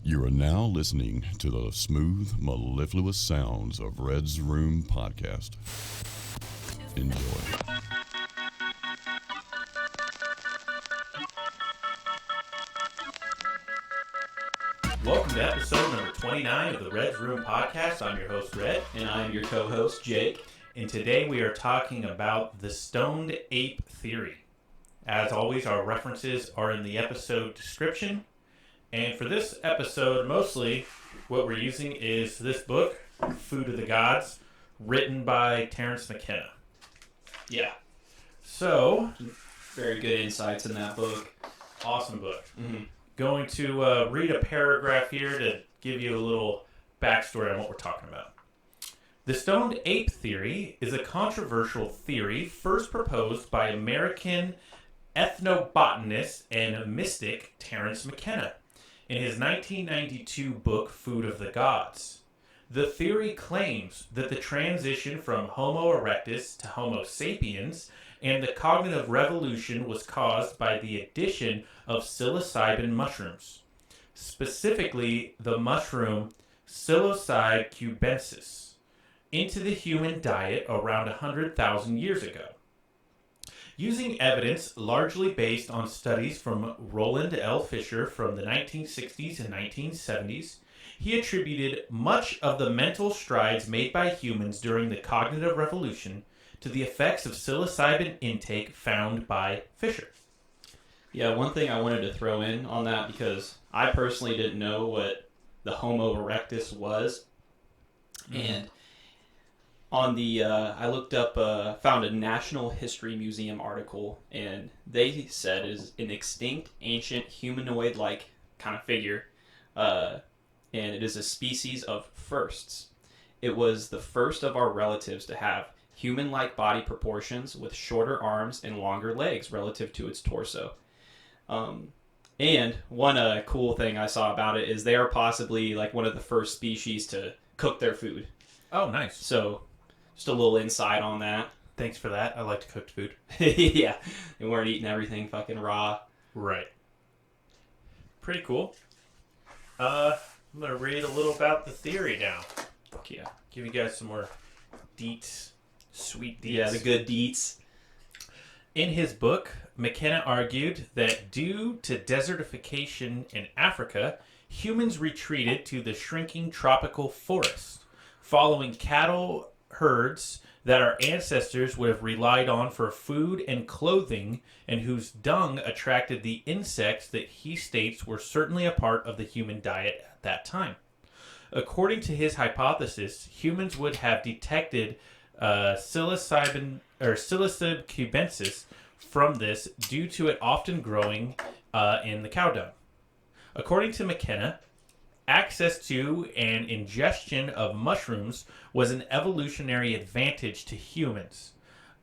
You are now listening to the smooth, mellifluous sounds of Red's Room Podcast. Enjoy. Welcome to episode number 29 of the Red's Room Podcast. I'm your host, Red. And I'm your co-host, Jake. And today we are talking about the Stoned Ape Theory. As always, our references are in the episode description. And for this episode, mostly what we're using is this book, Food of the Gods, written by Terence McKenna. Yeah. So, very good insights in that book. Awesome book. Mm-hmm. Going to read a paragraph here to give you a little backstory on what we're talking about. The Stoned Ape Theory is a controversial theory first proposed by American ethnobotanist and mystic Terence McKenna in his 1992 book, Food of the Gods. The theory claims that the transition from Homo erectus to Homo sapiens and the cognitive revolution was caused by the addition of psilocybin mushrooms, specifically the mushroom Psilocybe cubensis, into the human diet around 100,000 years ago. Using evidence largely based on studies from Roland L. Fisher from the 1960s and 1970s, he attributed much of the mental strides made by humans during the cognitive revolution to the effects of psilocybin intake found by Fisher. Yeah, one thing I wanted to throw in on that, because I personally didn't know what the Homo erectus was. Mm-hmm. And on the, I looked up, found a National History Museum article, and they said is an extinct, ancient, humanoid-like kind of figure, and it is a species of firsts. It was the first of our relatives to have human-like body proportions with shorter arms and longer legs relative to its torso. And one cool thing I saw about it is they are possibly like one of the first species to cook their food. Oh, nice. So, just a little insight on that. Thanks for that. I like to cook food. Yeah, they weren't eating everything fucking raw. Right. Pretty cool. I'm going to read a little about the theory now. Fuck yeah. Give you guys some more deets. Sweet deets. Yeah, the good deets. In his book, McKenna argued that due to desertification in Africa, humans retreated to the shrinking tropical forest, following cattle herds that our ancestors would have relied on for food and clothing, and whose dung attracted the insects that he states were certainly a part of the human diet at that time. According to his hypothesis, humans would have detected Psilocybe cubensis from this due to it often growing in the cow dung. According to McKenna, access to and ingestion of mushrooms was an evolutionary advantage to humans,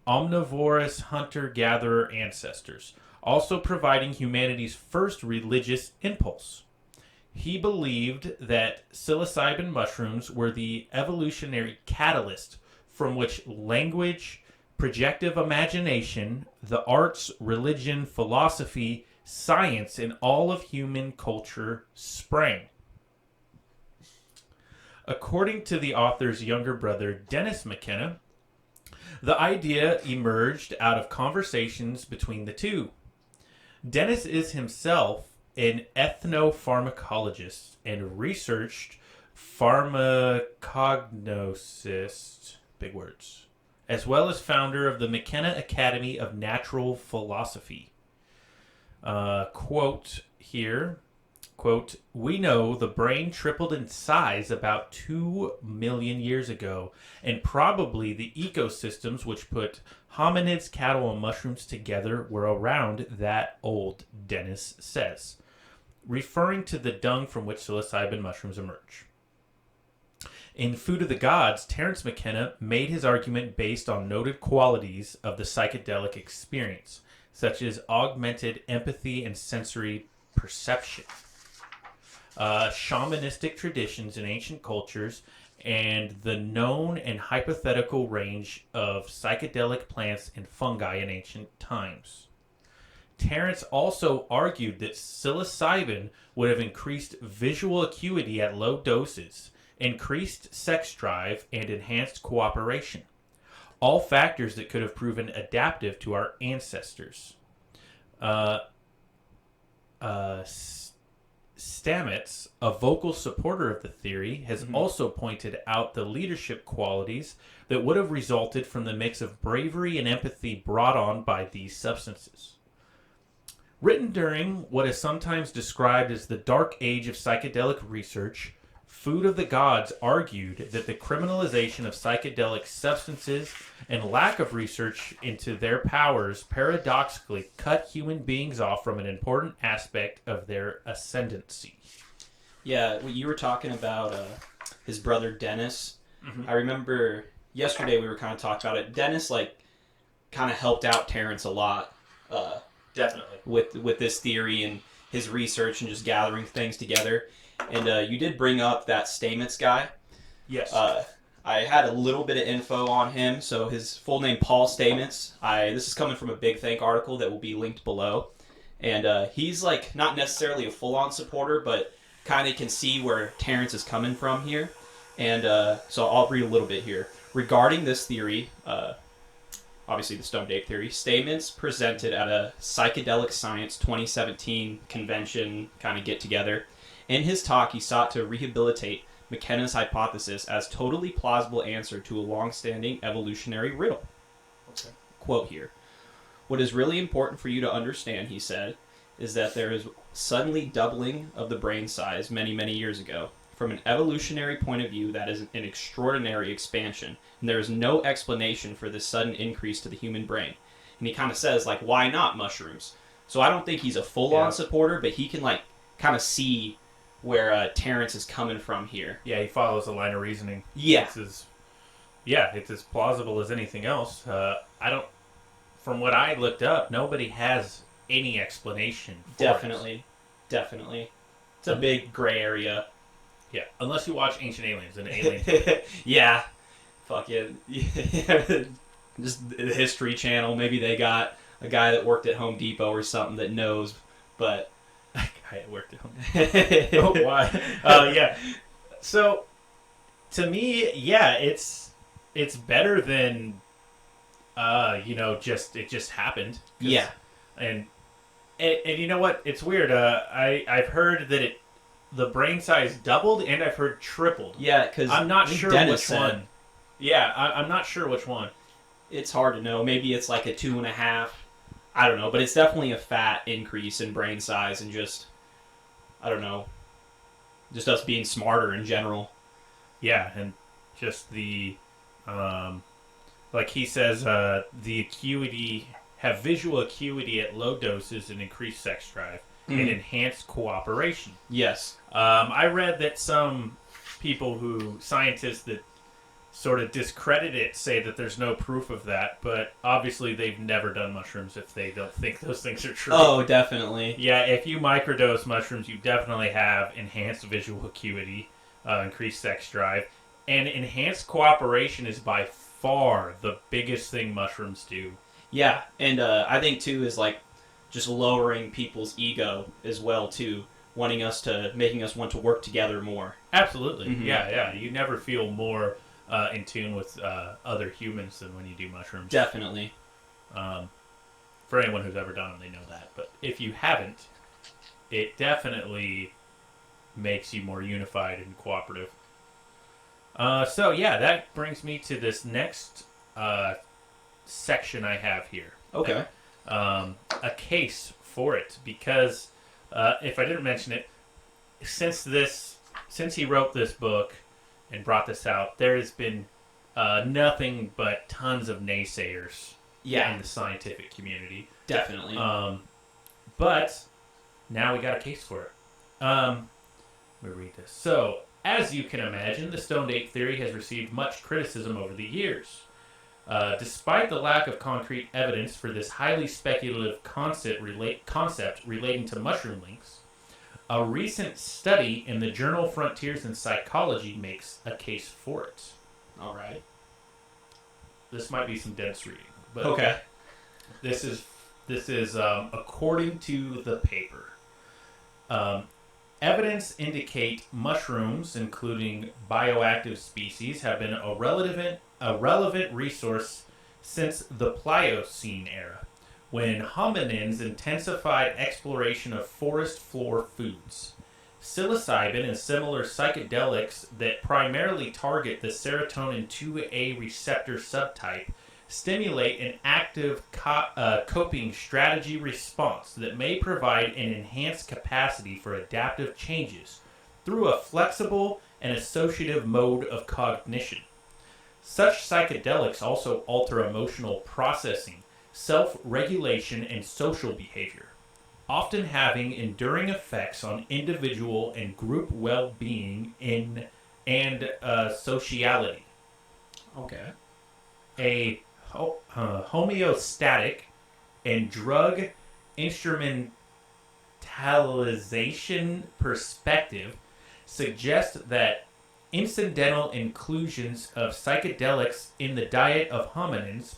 omnivorous hunter-gatherer ancestors, also providing humanity's first religious impulse. He believed that psilocybin mushrooms were the evolutionary catalyst from which language, projective imagination, the arts, religion, philosophy, science, and all of human culture sprang. According to the author's younger brother, Dennis McKenna, the idea emerged out of conversations between the two. Dennis is himself an ethnopharmacologist and researched pharmacognosis, big words, as well as founder of the McKenna Academy of Natural Philosophy. Quote here, quote, "We know the brain tripled in size about 2 million years ago, and probably the ecosystems which put hominids, cattle, and mushrooms together were around that old," Dennis says, referring to the dung from which psilocybin mushrooms emerge. In Food of the Gods, Terence McKenna made his argument based on noted qualities of the psychedelic experience, such as augmented empathy and sensory perception, shamanistic traditions in ancient cultures, and the known and hypothetical range of psychedelic plants and fungi in ancient times. Terence also argued that psilocybin would have increased visual acuity at low doses, increased sex drive, and enhanced cooperation. All factors that could have proven adaptive to our ancestors. Stamets, a vocal supporter of the theory, has also pointed out the leadership qualities that would have resulted from the mix of bravery and empathy brought on by these substances. Written during what is sometimes described as the dark age of psychedelic research, Food of the Gods argued that the criminalization of psychedelic substances and lack of research into their powers paradoxically cut human beings off from an important aspect of their ascendancy. Yeah, you were talking about his brother Dennis. I remember yesterday we were kind of talking about it. Dennis kind of helped out Terence a lot. Definitely. With this theory and his research and just gathering things together. And you did bring up that Stamets guy. Yes. I had a little bit of info on him. So his full name, Paul Stamets. This is coming from a Big Think article that will be linked below. And he's not necessarily a full-on supporter, but kind of can see where Terence is coming from here. And so I'll read a little bit here. Regarding this theory, obviously the Stoned Ape Theory, Stamets presented at a Psychedelic Science 2017 convention kind of get-together. In his talk, he sought to rehabilitate McKenna's hypothesis as totally plausible answer to a long-standing evolutionary riddle. Okay. Quote here. What is really important for you to understand, he said, is that there is suddenly doubling of the brain size many, many years ago. From an evolutionary point of view, that is an extraordinary expansion, and there is no explanation for this sudden increase to the human brain. And he kind of says, why not mushrooms? So I don't think he's a full-on supporter, but he can, kind of see where Terence is coming from here. Yeah, he follows a line of reasoning. Yeah. It's as plausible as anything else. From what I looked up, nobody has any explanation for Definitely. It's a big gray area. Yeah, unless you watch Ancient Aliens and Alien. Yeah. Fuck yeah. Just the History Channel. Maybe they got a guy that worked at Home Depot or something that knows, but... I worked at Home. Oh, why? Yeah. So, to me, yeah, it's better than, it just happened. Yeah. And you know what? It's weird. I've heard that the brain size doubled, and I've heard tripled. Yeah, because I'm not sure which one. Yeah, I'm not sure which one. It's hard to know. Maybe it's like a 2.5. I don't know, but it's definitely a fat increase in brain size and just, I don't know, just us being smarter in general. Yeah, and just the, like he says, the acuity, have visual acuity at low doses and increased sex drive and enhanced cooperation. Yes. I read that some scientists that sort of discredit it say that there's no proof of that, but obviously they've never done mushrooms if they don't think those things are true. Oh, definitely. Yeah, if you microdose mushrooms, you definitely have enhanced visual acuity, increased sex drive, and enhanced cooperation is by far the biggest thing mushrooms do. Yeah, and I think too is just lowering people's ego as well too, making us want to work together more. Absolutely. Mm-hmm. Yeah. You never feel more in tune with other humans than when you do mushrooms. Definitely. For anyone who's ever done them, they know that. But if you haven't, it definitely makes you more unified and cooperative. So yeah, that brings me to this next section I have here. Okay. A case for it, because if I didn't mention it, since he wrote this book and brought this out, there has been nothing but tons of naysayers in the scientific community. Definitely. But now we got a case for it. Let me read this. So, as you can imagine, the Stoned Ape Theory has received much criticism over the years. Despite the lack of concrete evidence for this highly speculative concept relating to mushroom links, a recent study in the journal Frontiers in Psychology makes a case for it. All right. This might be some dense reading, but okay. This is This is according to the paper. Evidence indicate mushrooms, including bioactive species, have been a relevant resource since the Pliocene era, when hominins intensified exploration of forest floor foods. Psilocybin and similar psychedelics that primarily target the serotonin 2A receptor subtype stimulate an active coping strategy response that may provide an enhanced capacity for adaptive changes through a flexible and associative mode of cognition. Such psychedelics also alter emotional processing, self-regulation, and social behavior, often having enduring effects on individual and group well-being and sociality. Okay. A homeostatic and drug instrumentalization perspective suggests that incidental inclusions of psychedelics in the diet of hominins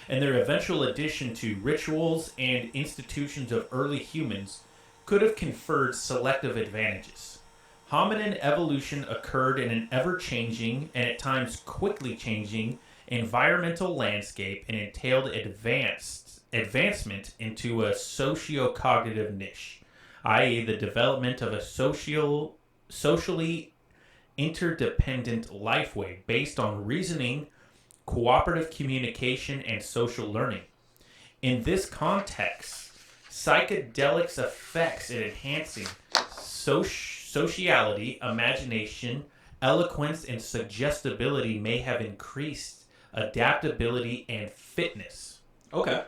and their eventual addition to rituals and institutions of early humans could have conferred selective advantages. Hominin evolution occurred in an ever-changing and at times quickly changing environmental landscape and entailed advancement into a socio-cognitive niche, i.e. the development of a socially interdependent lifeway based on reasoning, cooperative communication, and social learning. In this context, psychedelics' effects in enhancing sociality, imagination, eloquence, and suggestibility may have increased adaptability and fitness. Okay.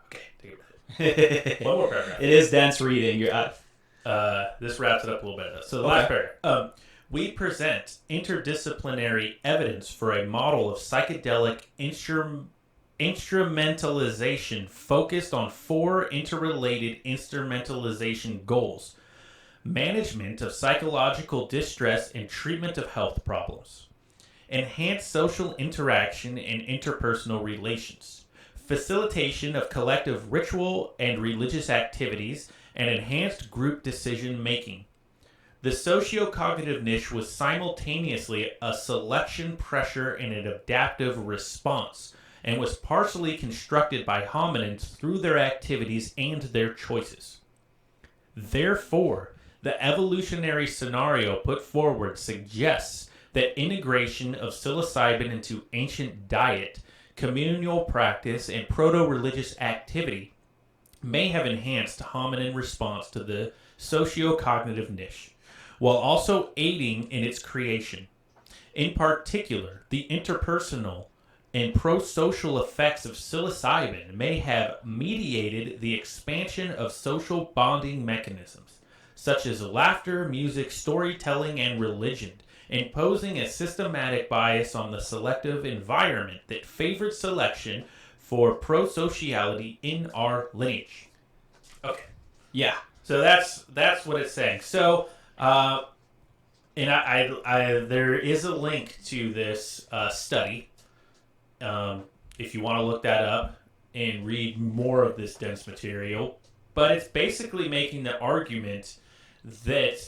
Okay, take a breath. One more paragraph. It is dense reading. This wraps it up a little bit. So the last paragraph. We present interdisciplinary evidence for a model of psychedelic instrumentalization focused on 4 interrelated instrumentalization goals: management of psychological distress and treatment of health problems, enhanced social interaction and interpersonal relations, facilitation of collective ritual and religious activities, and enhanced group decision-making. The socio-cognitive niche was simultaneously a selection pressure and an adaptive response, and was partially constructed by hominins through their activities and their choices. Therefore, the evolutionary scenario put forward suggests that integration of psilocybin into ancient diet, communal practice, and proto-religious activity may have enhanced hominin response to the socio-cognitive niche, while also aiding in its creation. In particular, the interpersonal and pro-social effects of psilocybin may have mediated the expansion of social bonding mechanisms, such as laughter, music, storytelling, and religion, imposing a systematic bias on the selective environment that favored selection for pro-sociality in our lineage. Okay. Yeah. So that's what it's saying. So, and I there is a link to this study. If you want to look that up and read more of this dense material, but it's basically making the argument that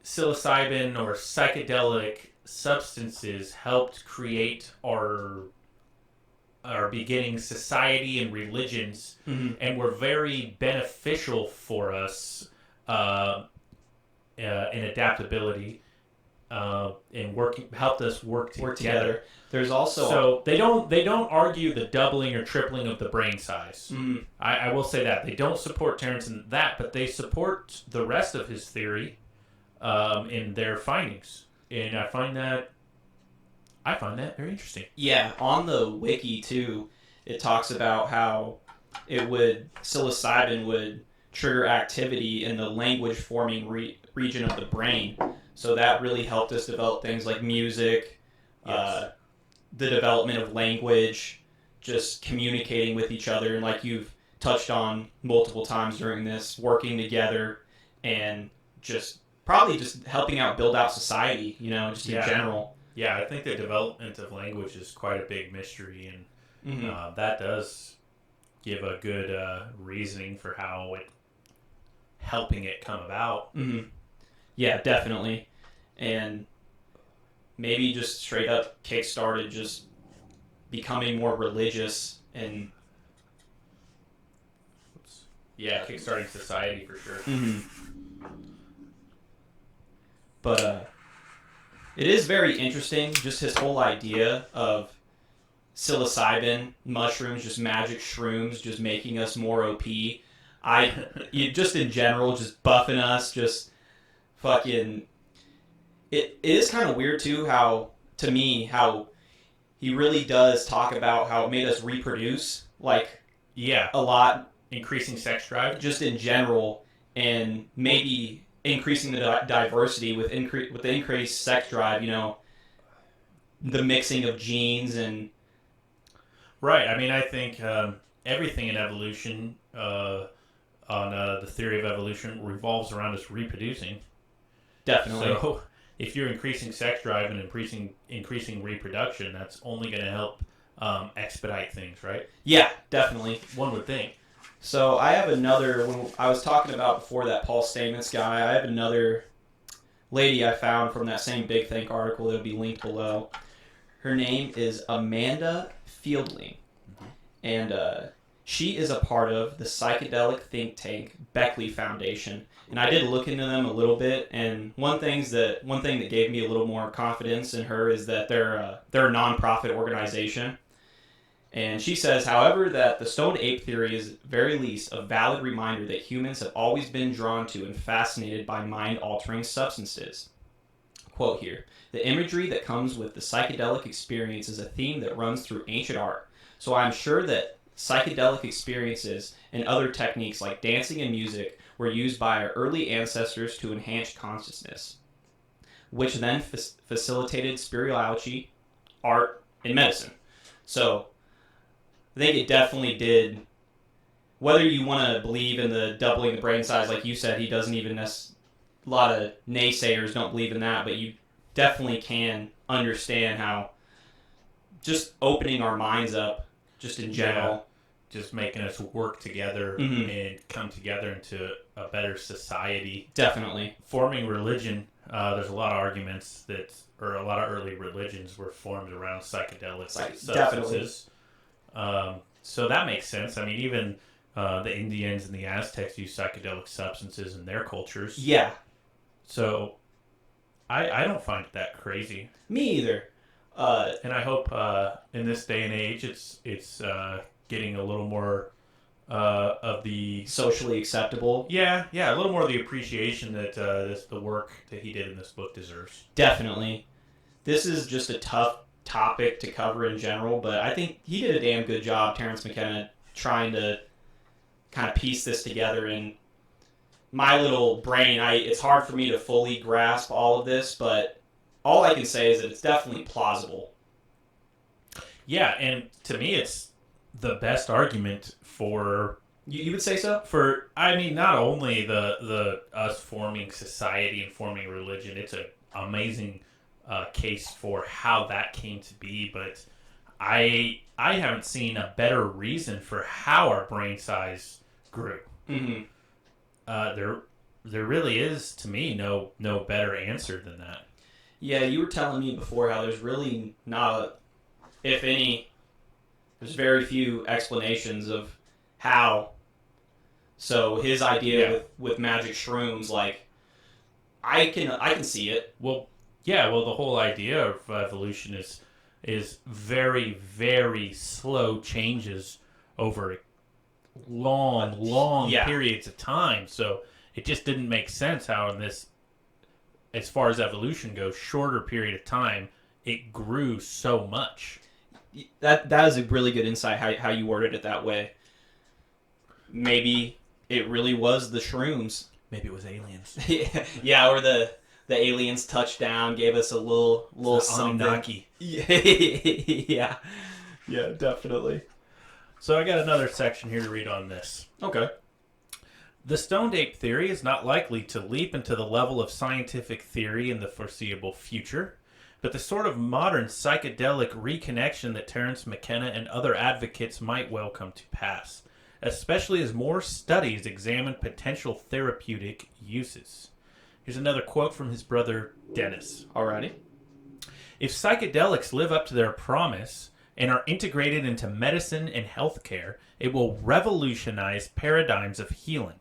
psilocybin or psychedelic substances helped create our beginning society and religions, and were very beneficial for us in adaptability and helped us work together. There's also So they don't argue the doubling or tripling of the brain size. I will say that they don't support Terence in that, but they support the rest of his theory in their findings, and I find that very interesting. Yeah, on the wiki too, it talks about how psilocybin would trigger activity in the language forming region of the brain. So that really helped us develop things like music, Yes. The development of language, just communicating with each other, and like you've touched on multiple times during this, working together and just probably just helping out build out society, just in general. Yeah, I think the development of language is quite a big mystery, and That does give a good reasoning for how helping it come about. Mm-hmm. Yeah, definitely. And maybe just straight up kickstarted just becoming more religious and kickstarting society for sure. But it is very interesting, just his whole idea of psilocybin, mushrooms, just magic shrooms, just making us more OP. Just in general, just buffing us, just fucking... It is kind of weird, too, how he really does talk about how it made us reproduce, like, a lot. Increasing sex drive? Just in general, and maybe increasing the diversity with the increased sex drive, the mixing of genes and... Right. I mean, I think everything in evolution, on the theory of evolution, revolves around us reproducing. Definitely. So if you're increasing sex drive and increasing reproduction, that's only going to help expedite things, right? Yeah, definitely. One would think. So I have another, when I was talking about before that Paul Stamets guy, I have another lady I found from that same Big Think article that will be linked below. Her name is Amanda Fielding, and she is a part of the psychedelic think tank Beckley Foundation. And I did look into them a little bit, and one thing that gave me a little more confidence in her is that they're a nonprofit organization. And she says, however, that the Stoned Ape Theory is, at very least, a valid reminder that humans have always been drawn to and fascinated by mind-altering substances. Quote here, the imagery that comes with the psychedelic experience is a theme that runs through ancient art. So I'm sure that psychedelic experiences and other techniques like dancing and music were used by our early ancestors to enhance consciousness, which then facilitated spirituality, art, and medicine. So I think it definitely did. Whether you want to believe in the doubling the brain size, like you said, he doesn't even a lot of naysayers don't believe in that, but you definitely can understand how just opening our minds up, just in general. Just making us work together and come together into a better society. Definitely. Forming religion, there's a lot of arguments or a lot of early religions were formed around psychedelic substances. So that makes sense. I mean, even the Indians and the Aztecs use psychedelic substances in their cultures. Yeah. So I don't find it that crazy. Me either. And I hope in this day and age it's getting a little more of the socially acceptable. Yeah, a little more of the appreciation that the work that he did in this book deserves. Definitely. This is just a tough topic to cover in general, but I think he did a damn good job, Terence McKenna, trying to kind of piece this together. In my little brain, it's hard for me to fully grasp all of this, but all I can say is that it's definitely plausible. Yeah, and to me, it's the best argument for... You would say so? For, I mean, not only the us forming society and forming religion, it's an amazing case for how that came to be, but I haven't seen a better reason for how our brain size grew. Mm-hmm. There really is, to me, no better answer than that. Yeah, you were telling me before how there's really not, if any, there's very few explanations of how. So his idea with magic shrooms, like, I can see it. Well, the whole idea of evolution is very, very slow changes over long periods of time. So it just didn't make sense how in this, as far as evolution goes, shorter period of time, it grew so much. That is a really good insight how you worded it that way. Maybe it really was the shrooms. Maybe it was aliens. Yeah, or the aliens touched down, gave us a little something. Anunnaki. Yeah, definitely. So I got another section here to read on this. Okay. The Stoned Ape Theory is not likely to leap into the level of scientific theory in the foreseeable future. but the sort of modern psychedelic reconnection that Terence McKenna and other advocates might well come to pass, especially as more studies examine potential therapeutic uses. Here's another quote from his brother, Dennis. Alrighty. If psychedelics live up to their promise and are integrated into medicine and healthcare, it will revolutionize paradigms of healing.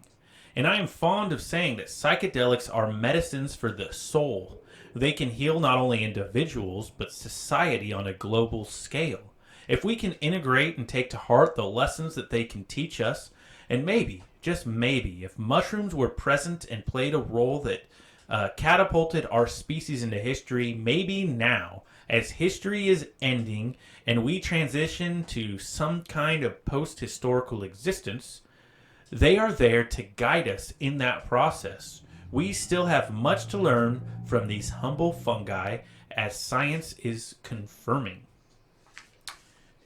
And I am fond of saying that psychedelics are medicines for the soul. They can heal not only individuals, but society on a global scale. If we can integrate and take to heart the lessons that they can teach us, and maybe, just maybe, if mushrooms were present and played a role that catapulted our species into history, maybe now, as history is ending and we transition to some kind of post-historical existence, they are there to guide us in that process. We still have much to learn from these humble fungi, as science is confirming.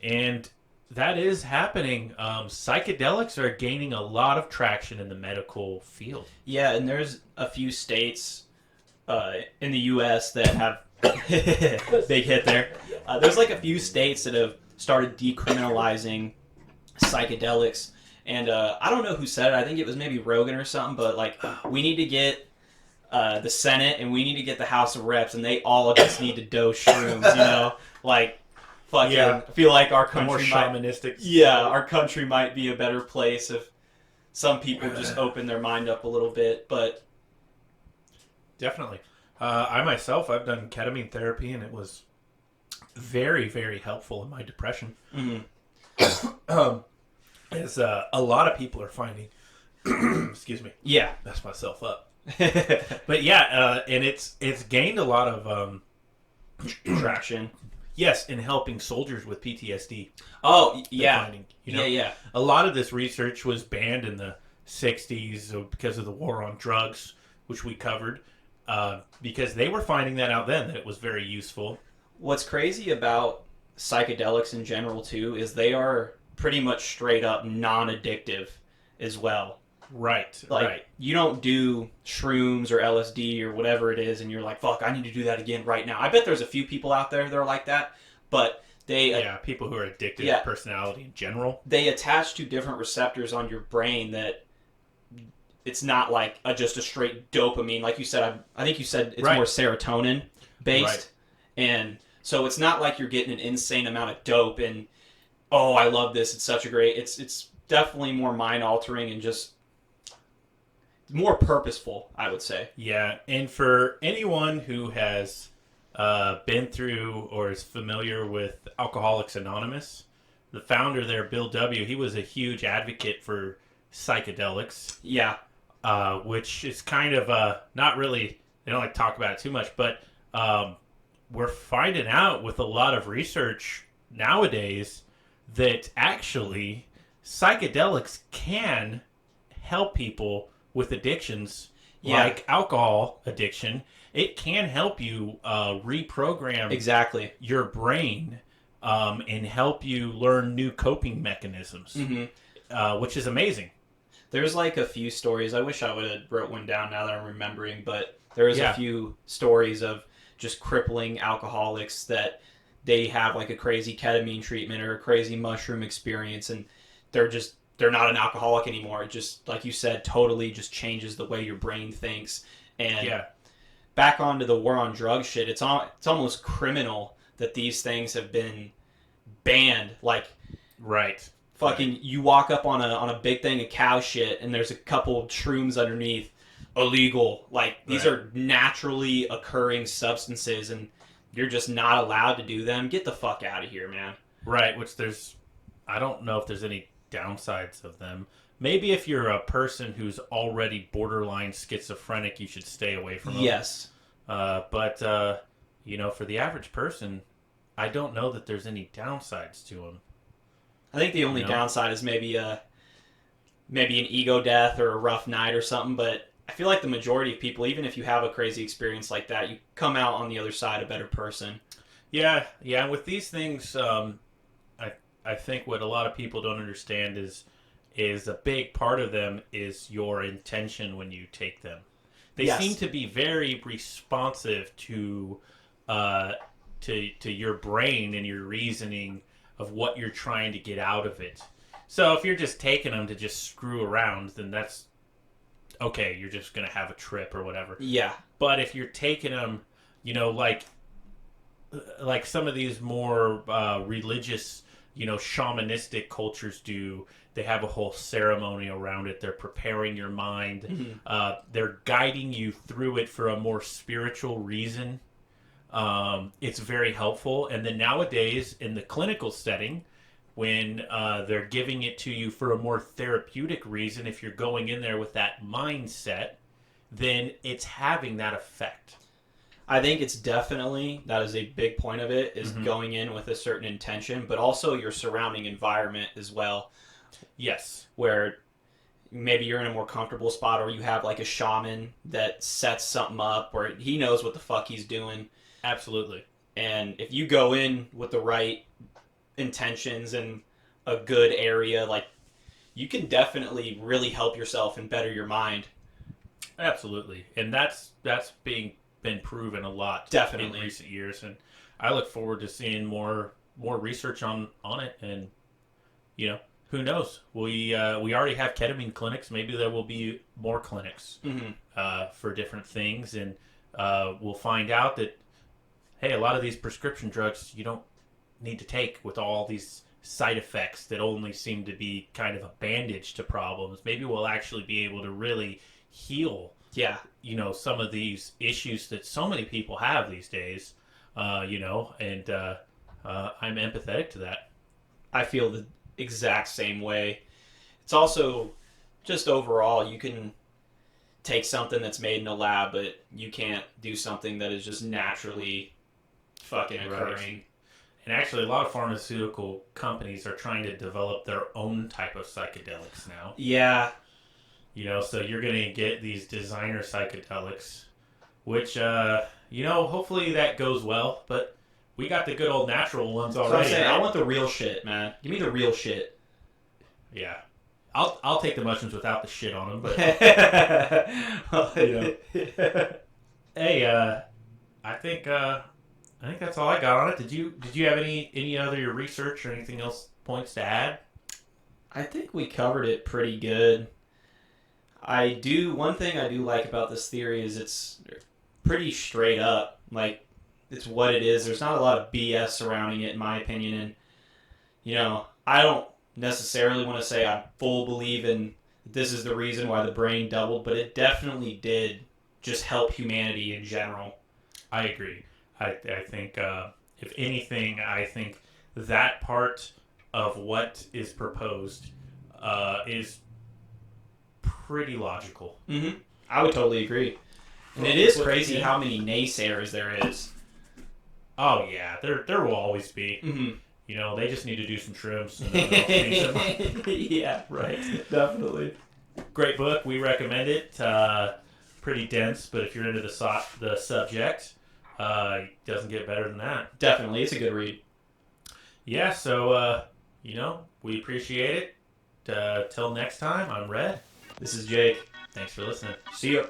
And that is happening. Psychedelics are gaining a lot of traction in the medical field. Yeah, and there's a few states in the U.S. that have big hit there. There's like a few states that have started decriminalizing psychedelics, and I don't know who said it. I think it was maybe Rogan or something. But like, we need to get the Senate and we need to get the House of Reps, and they all just need to dose shrooms. You know, like. Fucking, Yeah. I feel like our More country shamanistic. our country might be a better place if some people just open their mind up a little bit. But Definitely. I myself, I've done ketamine therapy, and it was very, very helpful in my depression. As a lot of people are finding. Excuse me. yeah, Mess myself up. But yeah, and it's gained a lot of traction. yes, in helping soldiers with PTSD. Oh They're yeah, finding, you know, yeah. a lot of this research was banned in the 60s because of the war on drugs, which we covered, because they were finding that out then, that it was very useful. What's crazy about psychedelics in general too is they are pretty much straight up non-addictive as well. Right, Like, right. you don't do shrooms or LSD or whatever it is, and you're like, fuck, I need to do that again right now. I bet there's a few people out there that are like that, but they Yeah, people who are addicted yeah. to personality in general. they attach to different receptors on your brain that it's not like just a straight dopamine. Like you said, I think you said it's Right. more serotonin based. Right. And so it's not like you're getting an insane amount of dope and, oh, I love this. It's such a great, it's definitely more mind altering and just more purposeful, I would say. Yeah, and for anyone who has been through or is familiar with Alcoholics Anonymous, the founder there, Bill W., he was a huge advocate for psychedelics, Yeah. which is kind of not really, they don't like to talk about it too much, but we're finding out with a lot of research nowadays that actually psychedelics can help people with addictions like alcohol addiction. It can help you reprogram Exactly. your brain and help you learn new coping mechanisms, which is amazing. There's like a few stories. I wish I would have wrote one down now that I'm remembering, but there is Yeah. a few stories of just crippling alcoholics that they have like a crazy ketamine treatment or a crazy mushroom experience, and they're not an alcoholic anymore. It just, like you said, totally just changes the way your brain thinks. And Yeah. back onto the war on drugs shit, it's almost criminal that these things have been banned. Like, Right. fucking, you walk up on a big thing of cow shit and there's a couple shrooms underneath. Illegal. Like, these Right. are naturally occurring substances and you're just not allowed to do them. Get the fuck out of here, man. Right, which I don't know if there's any downsides of them. Maybe if you're a person who's already borderline schizophrenic, you should stay away from them. Yes. But for the average person, I don't know that there's any downsides to them. I think the only downside is maybe an ego death or a rough night or something, but I feel like the majority of people, even if you have a crazy experience like that, you come out on the other side a better person. Yeah. With these things, I think what a lot of people don't understand is a big part of them is your intention when you take them. They Yes. seem to be very responsive to to your brain and your reasoning of what you're trying to get out of it. So if you're just taking them to just screw around, then that's okay. You're just gonna have a trip or whatever. Yeah. But if you're taking them, like some of these more religious, shamanistic cultures do, they have a whole ceremony around it. They're preparing your mind. Mm-hmm. They're guiding you through it for a more spiritual reason. It's very helpful. And then nowadays, in the clinical setting, when they're giving it to you for a more therapeutic reason, if you're going in there with that mindset, then it's having that effect. I think it's definitely, that is a big point of it, is going in with a certain intention, but also your surrounding environment as well. Yes. Where maybe you're in a more comfortable spot, or you have like a shaman that sets something up where he knows what the fuck he's doing. Absolutely. And if you go in with the right intentions and a good area, like, you can definitely really help yourself and better your mind. Absolutely. And that's been proven a lot Definitely in recent years, and I look forward to seeing more research on it. And who knows, we already have ketamine clinics. Maybe there will be more clinics for different things, and we'll find out that, hey, a lot of these prescription drugs you don't need to take with all these side effects that only seem to be kind of a bandage to problems. Maybe we'll actually be able to really heal some of these issues that so many people have these days, and I'm empathetic to that. I feel the exact same way. It's also just overall, you can take something that's made in a lab, but you can't do something that is just naturally fucking occurring. Right. And actually, a lot of pharmaceutical companies are trying to develop their own type of psychedelics now. Yeah. So you're going to get these designer psychedelics, which, hopefully that goes well. But we got the good old natural ones already. So I'm saying, I want the real shit, man. Give me the real shit. Yeah. I'll take the mushrooms without the shit on them. But, Hey, I think that's all I got on it. Did you have any other research or anything else points to add? I think we covered it pretty good. One thing I do like about this theory is it's pretty straight up. Like, it's what it is. There's not a lot of BS surrounding it, in my opinion. And, I don't necessarily want to say I full believe in this is the reason why the brain doubled, but it definitely did just help humanity in general. I agree. I think, if anything, I think that part of what is proposed is pretty logical. Mm-hmm. I would totally agree. And it is crazy how many naysayers there is. Oh, yeah. There will always be. Mm-hmm. They just need to do some trims. And yeah, right. Definitely. Great book. We recommend it. Pretty dense, but if you're into the subject, it doesn't get better than that. Definitely. It's a good read. Yeah, so, we appreciate it. Till next time, I'm Red. This is Jake. Thanks for listening. See ya.